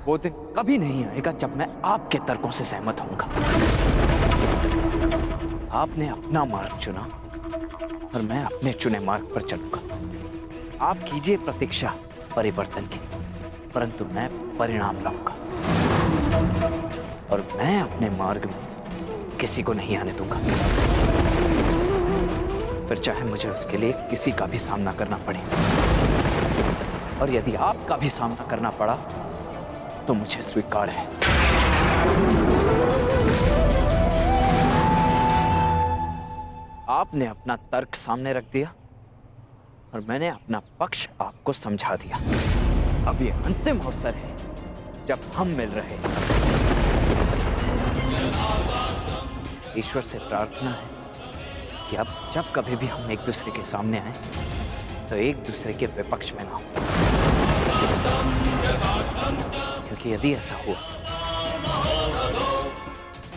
वो दिन कभी नहीं आएगा जब मैं आपके तर्कों से सहमत होऊंगा। आपने अपना मार्ग चुना और मैं अपने चुने मार्ग पर चलूंगा। आप कीजिए प्रतीक्षा परिवर्तन की, परंतु मैं परिणाम लाऊंगा और मैं अपने मार्ग में किसी को नहीं आने दूंगा, फिर चाहे मुझे उसके लिए किसी का भी सामना करना पड़े। और यदि आपका भी सामना करना पड़ा तो मुझे स्वीकार है। आपने अपना तर्क सामने रख दिया और मैंने अपना पक्ष आपको समझा दिया। अब ये अंतिम अवसर है जब हम मिल रहे हैं। ईश्वर से प्रार्थना है कि अब जब कभी भी हम एक दूसरे के सामने आए तो एक दूसरे के विपक्ष में ना हो, क्योंकि यदि ऐसा हुआ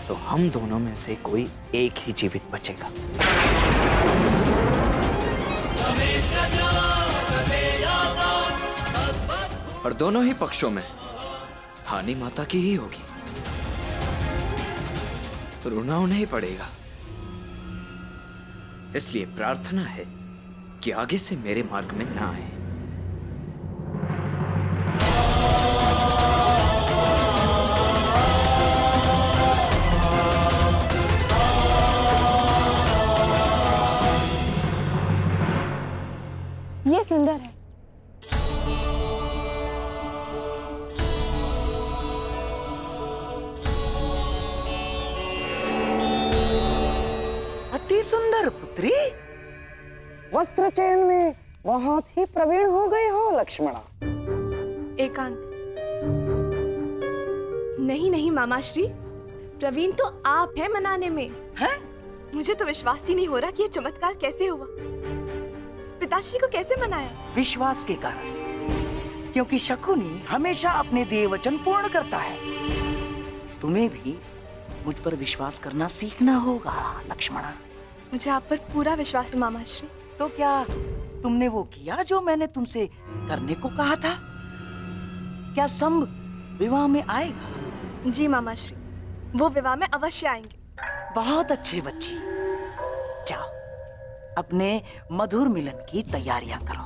तो हम दोनों में से कोई एक ही जीवित बचेगा। और दोनों ही पक्षों में हानि माता की ही होगी, रोना उन्हें ही पड़ेगा। इसलिए प्रार्थना है कि आगे से मेरे मार्ग में ना आए। ये सुंदर है। अति सुंदर पुत्री, वस्त्र चयन में बहुत ही प्रवीण हो गए हो लक्ष्मणा। एकांत। नहीं मामाश्री, प्रवीण तो आप हैं मनाने में। हैं? मुझे तो विश्वास ही नहीं हो रहा कि ये चमत्कार कैसे हुआ। पिताश्री को कैसे मनाया? विश्वास के कारण, क्योंकि शकुनी हमेशा अपने दिए वचन पूर्ण करता है। तुम्हें भी मुझ पर विश्वास करना सीखना होगा लक्ष्मणा। मुझे आप पर पूरा विश्वास है मामाश्री। तो क्या तुमने वो किया जो मैंने तुमसे करने को कहा था? क्या संभ विवाह में आएगा? जी मामाश्री, वो विवाह में अवश्य आएंगे। बहुत अच्छे बच्ची, जाओ अपने मधुर मिलन की तैयारियां करो।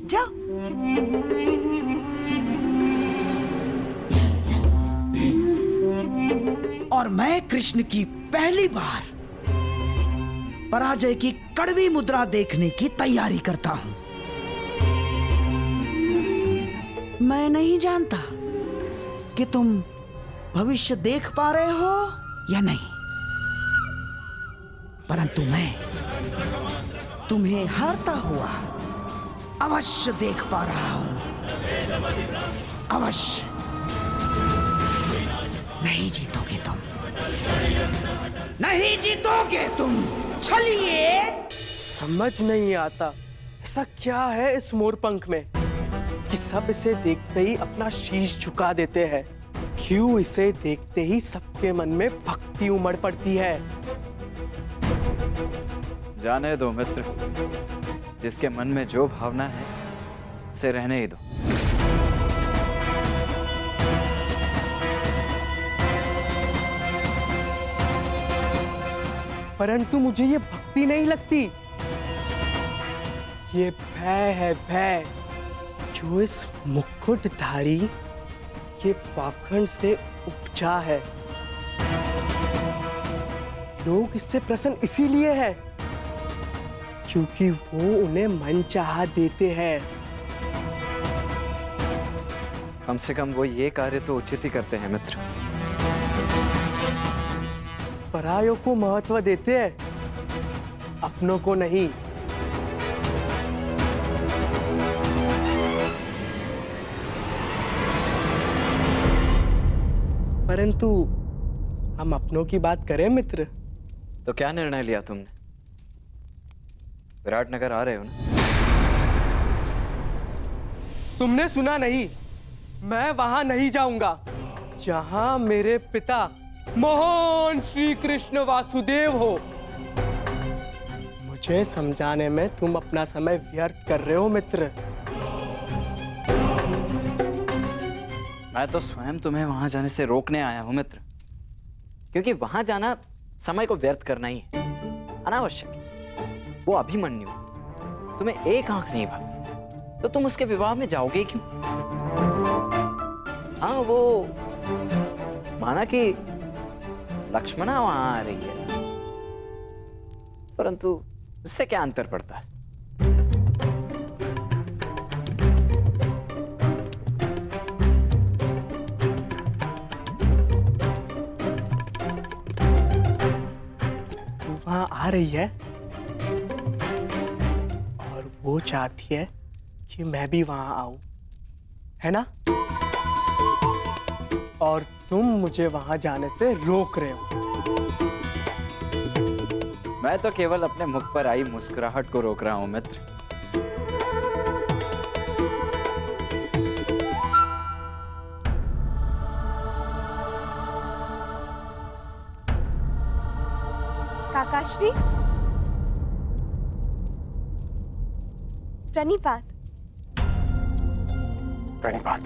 जाओ। और मैं कृष्ण की पहली बार पराजय की कड़वी मुद्रा देखने की तैयारी करता हूं। मैं नहीं जानता कि तुम भविष्य देख पा रहे हो या नहीं, परंतु मैं तुम्हें हारता हुआ अवश्य देख पा रहा हूं। अवश्य। नहीं जीतोगे तुम, नहीं जीतोगे तुम। चलिए। समझ नहीं आता ऐसा क्या है इस मोरपंख में कि सब इसे देखते ही अपना शीश झुका देते हैं। क्यों इसे देखते ही सबके मन में भक्ति उमड़ पड़ती है। जाने दो मित्र, जिसके मन में जो भावना है उसे रहने ही दो। परंतु मुझे ये भक्ति नहीं लगती, ये भय है, भय जो इस मुकुटधारी के पाखंड से उपजा है। लोग इससे प्रसन्न इसीलिए है क्योंकि वो उन्हें मनचाहा देते हैं। कम से कम वो ये कार्य तो उचित ही करते हैं मित्र। परायों को महत्व देते हैं, अपनों को नहीं। परंतु हम अपनों की बात करें मित्र। तो क्या निर्णय लिया तुमने? विराटनगर आ रहे हो ना? तुमने सुना नहीं, मैं वहां नहीं जाऊंगा जहां मेरे पिता महान श्री कृष्ण वासुदेव हो। मुझे समझाने में तुम अपना समय व्यर्थ कर रहे हो मित्र। मैं तो स्वयं तुम्हें वहां जाने से रोकने आया हूं मित्र, क्योंकि वहां जाना समय को व्यर्थ करना ही है। अनावश्यक है। वो अभिमन्यु, तुम्हें एक आंख नहीं भाती तो तुम उसके विवाह में जाओगे क्यों? हाँ, वो माना कि लक्ष्मणा वहां आ रही है, परंतु उससे क्या अंतर पड़ता है? वहां आ रही है और वो चाहती है कि मैं भी वहां आऊं, है ना? और तुम मुझे वहां जाने से रोक रहे हो। मैं तो केवल अपने मुख पर आई मुस्कुराहट को रोक रहा हूं मित्र। काकाश्री, प्रणिपात। प्रणिपात।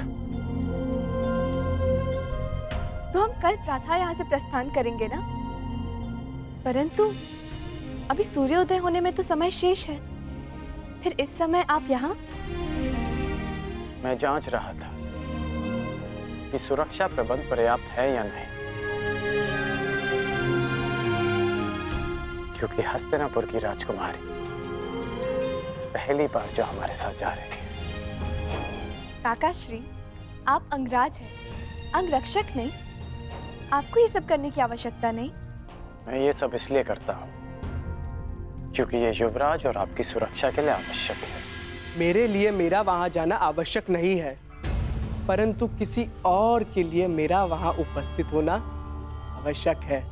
तो हम कल प्रातः यहाँ से प्रस्थान करेंगे ना? परंतु अभी सूर्योदय होने में तो समय शेष है। फिर इस समय आप यहाँ? मैं जांच रहा था कि सुरक्षा प्रबंध पर्याप्त है या नहीं, क्योंकि हस्तिनापुर की राजकुमारी पहली बार जो हमारे साथ जा रही है। काकाश्री, आप अंगराज हैं, अंगरक्षक नहीं। आपको ये सब करने की आवश्यकता नहीं। मैं ये सब इसलिए करता हूँ क्योंकि ये युवराज और आपकी सुरक्षा के लिए आवश्यक है। मेरे लिए मेरा वहां जाना आवश्यक नहीं है, परंतु किसी और के लिए मेरा वहां उपस्थित होना आवश्यक है।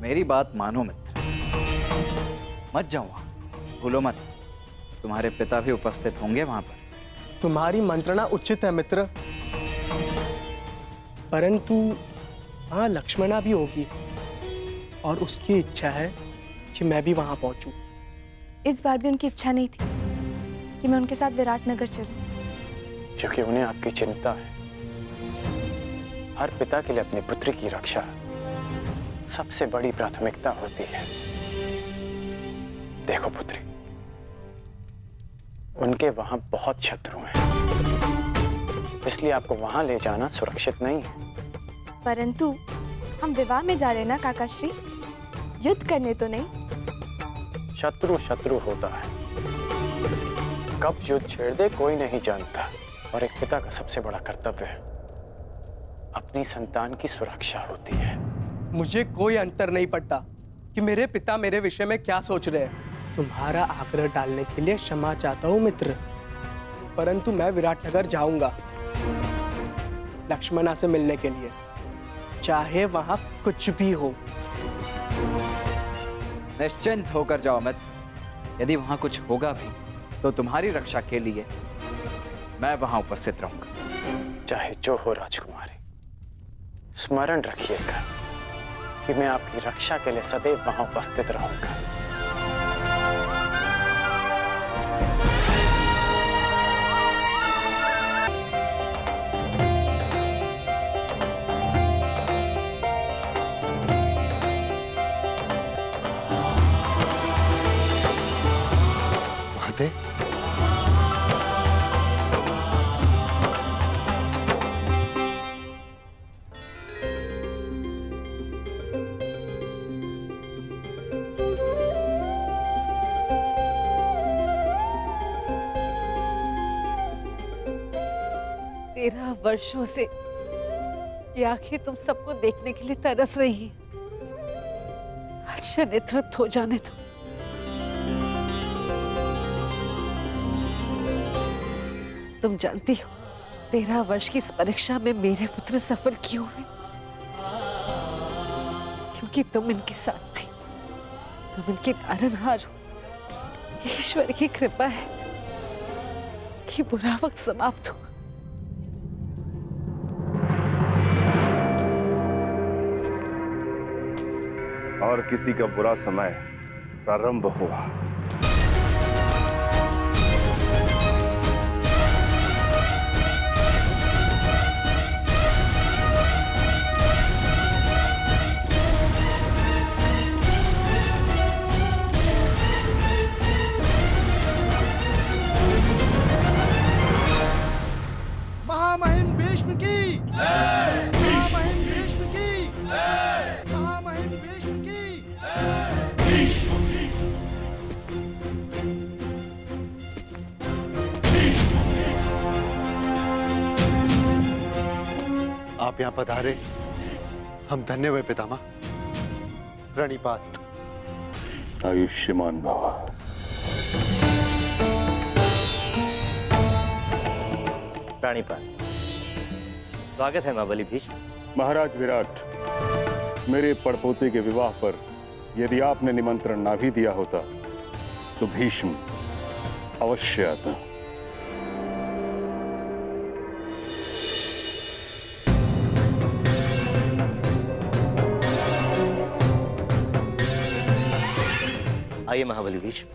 मेरी बात मानो मित्र, मत जाओ वहां, भूलो मत। तुम्हारे पिता भी उपस्थित होंगे वहां पर। तुम्हारी मंत्रणा उचित है मित्र, परंतु वहां लक्ष्मणा भी होगी और उसकी इच्छा है कि मैं भी वहां पहुंचूं। इस बार भी उनकी इच्छा नहीं थी कि मैं उनके साथ विराटनगर चलूं, क्योंकि उन्हें आपकी चिंता है। हर पिता के लिए अपनी पुत्री की रक्षा सबसे बड़ी प्राथमिकता होती है। देखो पुत्री, उनके वहां बहुत शत्रु हैं, इसलिए आपको वहां ले जाना सुरक्षित नहीं है। परंतु हम विवाह में जा रहे हैं ना काकाश्री, युद्ध करने तो नहीं। शत्रु शत्रु होता है, कब युद्ध छेड़ दे कोई नहीं जानता। और एक पिता का सबसे बड़ा कर्तव्य अपनी संतान की सुरक्षा होती है। मुझे कोई अंतर नहीं पड़ता कि मेरे पिता मेरे विषय में क्या सोच रहे हैं। तुम्हारा आग्रह डालने के लिए क्षमा चाहता हूँ मित्र, परंतु मैं विराटनगर जाऊंगा लक्ष्मणा से मिलने के लिए, चाहे वहां कुछ भी हो। निश्चिंत होकर जाओ मित्र। यदि वहां कुछ होगा भी तो तुम्हारी रक्षा के लिए मैं वहां उपस्थित रहूंगा। चाहे जो हो राजकुमारी, स्मरण रखिएगा कि मैं आपकी रक्षा के लिए सदैव वहां उपस्थित रहूंगा। माते, तेरह वर्षों से ये आंखें तुम सबको देखने के लिए तरस रही हैं। अच्छा, नेतृत्व हो जाने दो। तुम जानती हो 13 वर्ष की इस परीक्षा में मेरे पुत्र सफल क्यों हुए? क्योंकि तुम इनके साथ थी, तुम इनकी तारनहार हो। ईश्वर की कृपा है कि बुरा वक्त समाप्त हुआ। और किसी का बुरा समय प्रारंभ हुआ। आप यहाँ पधारे, हम धन्य हुए पितामह। प्रणिपात। आयुष्मान भव। प्राणिपात। स्वागत है महाबली भीष्म। महाराज विराट, मेरे पड़पोते के विवाह पर यदि आपने निमंत्रण ना भी दिया होता तो भीष्म अवश्य आता। आइए महाबली भीष्म।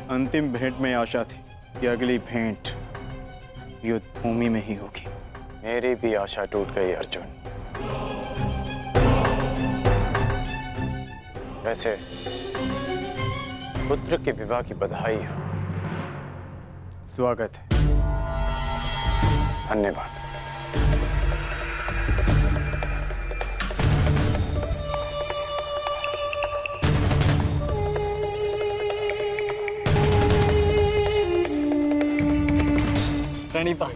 अंतिम भेंट में आशा थी कि अगली भेंट युद्ध भूमि में ही होगी। मेरी भी आशा टूट गई अर्जुन। वैसे पुत्र के विवाह की बधाई हो, स्वागत है, धन्यवाद। प्रणिपात।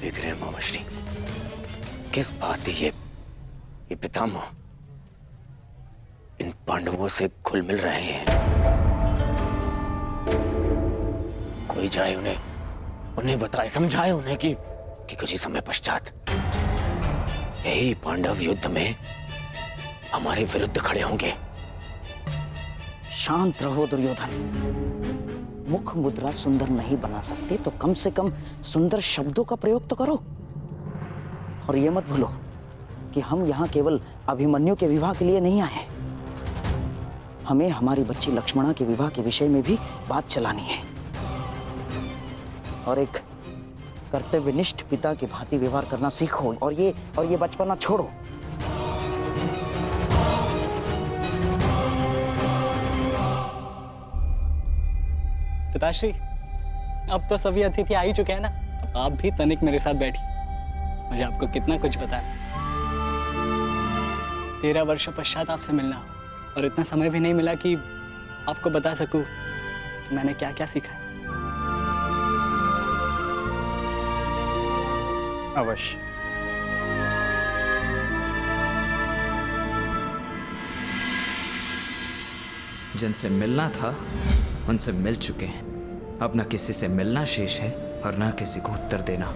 देख रहे हैं मामाश्री, किस बात है ये पितामह इन पांडवों से घुल मिल रहे हैं। कोई जाए उन्हें बताए, समझाए उन्हें कि कुछ ही समय पश्चात यही पांडव युद्ध में हमारे विरुद्ध खड़े होंगे। शांत रहो दुर्योधन। मुख मुद्रा सुंदर नहीं बना सकते तो कम से कम सुंदर शब्दों का प्रयोग तो करो। और ये मत भूलो कि हम यहाँ केवल अभिमन्यु के विवाह के लिए नहीं आए। हमें हमारी बच्ची लक्ष्मणा के विवाह के विषय में भी बात चलानी है और एक कर्तव्यनिष्ठ पिता की भांति व्यवहार करना सीखो और ये बचपना छोड़ो। पिताश्री, अब तो सभी अतिथि आ ही चुके हैं ना, अब आप भी तनिक मेरे साथ बैठिए। मुझे आपको कितना कुछ पता है। 13 वर्षों पश्चात आपसे मिलना और इतना समय भी नहीं मिला कि आपको बता सकूं कि मैंने क्या क्या सीखा। अवश्य। जिनसे मिलना था उनसे मिल चुके हैं। अब न किसी से मिलना शेष है और न किसी को उत्तर देना।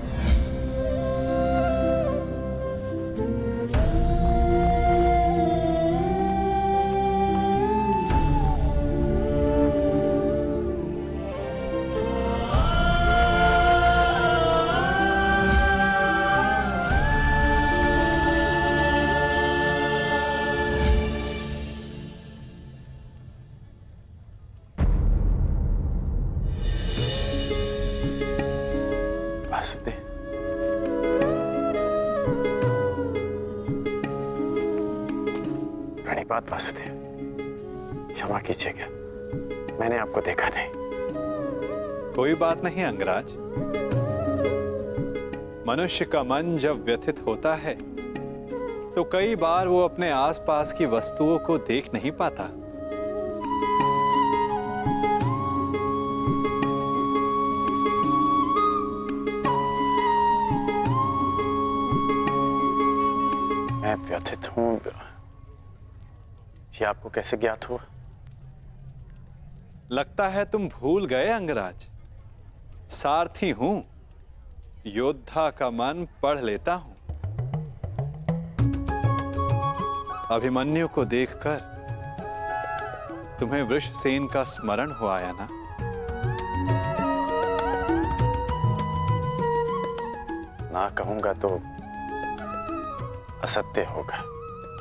प्रणिपात वासुदेव, क्षमा कीजिएगा, मैंने आपको देखा नहीं। कोई बात नहीं अंगराज। मनुष्य का मन जब व्यथित होता है तो कई बार वो अपने आसपास की वस्तुओं को देख नहीं पाता। मैं व्यथित हूं, ये आपको कैसे ज्ञात हुआ? लगता है तुम भूल गए अंगराज। सारथी हूं, योद्धा का मन पढ़ लेता हूं। अभिमन्यु को देखकर तुम्हें वृषसेन का स्मरण हो आया ना? ना कहूंगा तो असत्य होगा।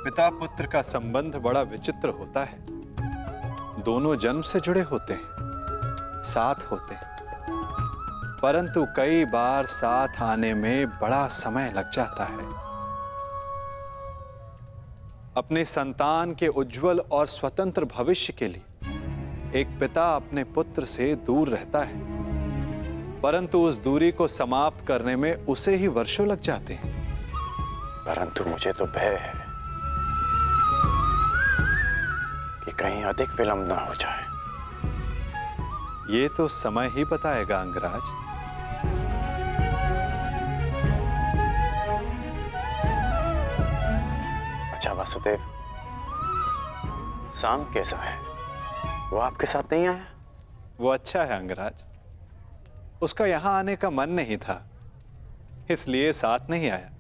पिता पुत्र का संबंध बड़ा विचित्र होता है। दोनों जन्म से जुड़े होते हैं, साथ होते हैं, परंतु कई बार साथ आने में बड़ा समय लग जाता है। अपने संतान के उज्जवल और स्वतंत्र भविष्य के लिए एक पिता अपने पुत्र से दूर रहता है, परंतु उस दूरी को समाप्त करने में उसे ही वर्षों लग जाते हैं। परंतु मुझे तो भय है कि कहीं अधिक विलंब ना हो जाए। ये तो समय ही बताएगा अंगराज। अच्छा वासुदेव, शाम कैसा है? वो आपके साथ नहीं आया? वो अच्छा है अंगराज, उसका यहां आने का मन नहीं था, इसलिए साथ नहीं आया।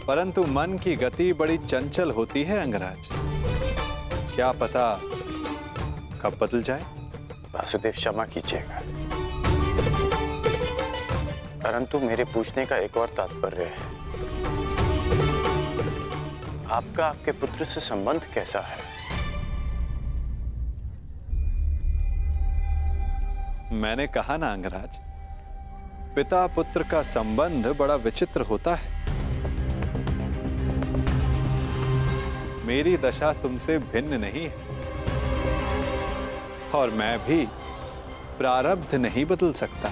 परंतु मन की गति बड़ी चंचल होती है अंगराज, क्या पता कब बदल जाए। वासुदेव क्षमा कीजिएगा, परंतु मेरे पूछने का एक और तात्पर्य है। आपका आपके पुत्र से संबंध कैसा है? मैंने कहा ना अंगराज, पिता पुत्र का संबंध बड़ा विचित्र होता है। मेरी दशा तुमसे भिन्न नहीं है और मैं भी प्रारब्ध नहीं बदल सकता।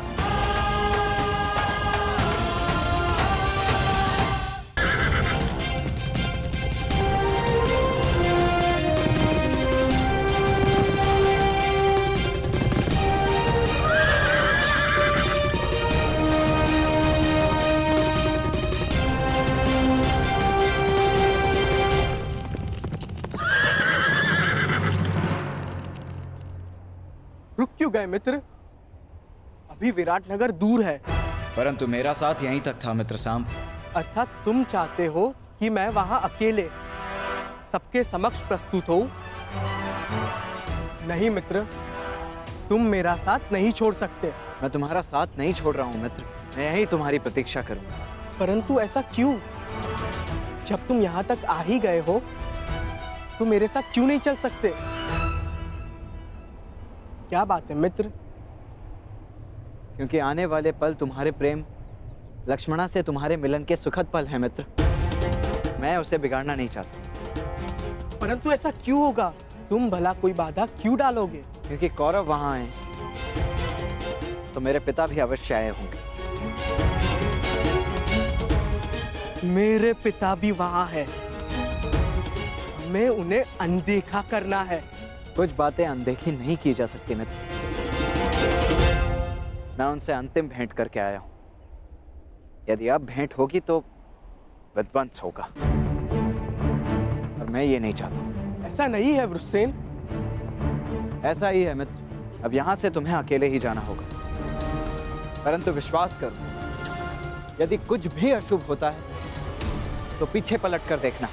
रुक क्यों गए मित्र? अभी विराटनगर दूर है। परंतु मेरा साथ यहीं तक था मित्र सांब। अर्थात तुम चाहते हो कि मैं वहां अकेले सबके समक्ष प्रस्तुत हो? नहीं मित्र, तुम मेरा साथ नहीं छोड़ सकते। मैं तुम्हारा साथ नहीं छोड़ रहा हूँ मित्र, मैं यहीं तुम्हारी प्रतीक्षा करूंगा। परंतु ऐसा क्यों? जब तुम यहाँ तक आ ही गए हो तो मेरे साथ क्यों नहीं चल सकते? क्या बात है मित्र? क्योंकि आने वाले पल तुम्हारे प्रेम लक्ष्मणा से तुम्हारे मिलन के सुखद पल हैं मित्र, मैं उसे बिगाड़ना नहीं चाहता। परंतु ऐसा क्यों होगा? तुम भला कोई बाधा क्यों डालोगे? क्योंकि कौरव वहां आए तो मेरे पिता भी अवश्य आए होंगे। मेरे पिता भी वहां है, हमें उन्हें अनदेखा करना है। कुछ बातें अनदेखी नहीं की जा सकती मित्र, मैं उनसे अंतिम भेंट करके आया हूं। यदि अब भेंट होगी तो विध्वंस होगा और मैं ये नहीं चाहता। ऐसा नहीं है वृषसेन। ऐसा ही है मित्र, अब यहां से तुम्हें अकेले ही जाना होगा। परंतु विश्वास करो, यदि कुछ भी अशुभ होता है तो पीछे पलट कर देखना,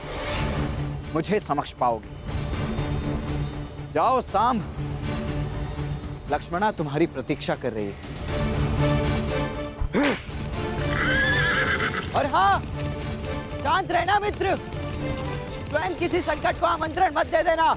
मुझे समक्ष पाओगे। जाओ सांब, लक्ष्मणा तुम्हारी प्रतीक्षा कर रही है। और हाँ, शांत रहना मित्र, स्वयं किसी संकट को आमंत्रण मत दे देना।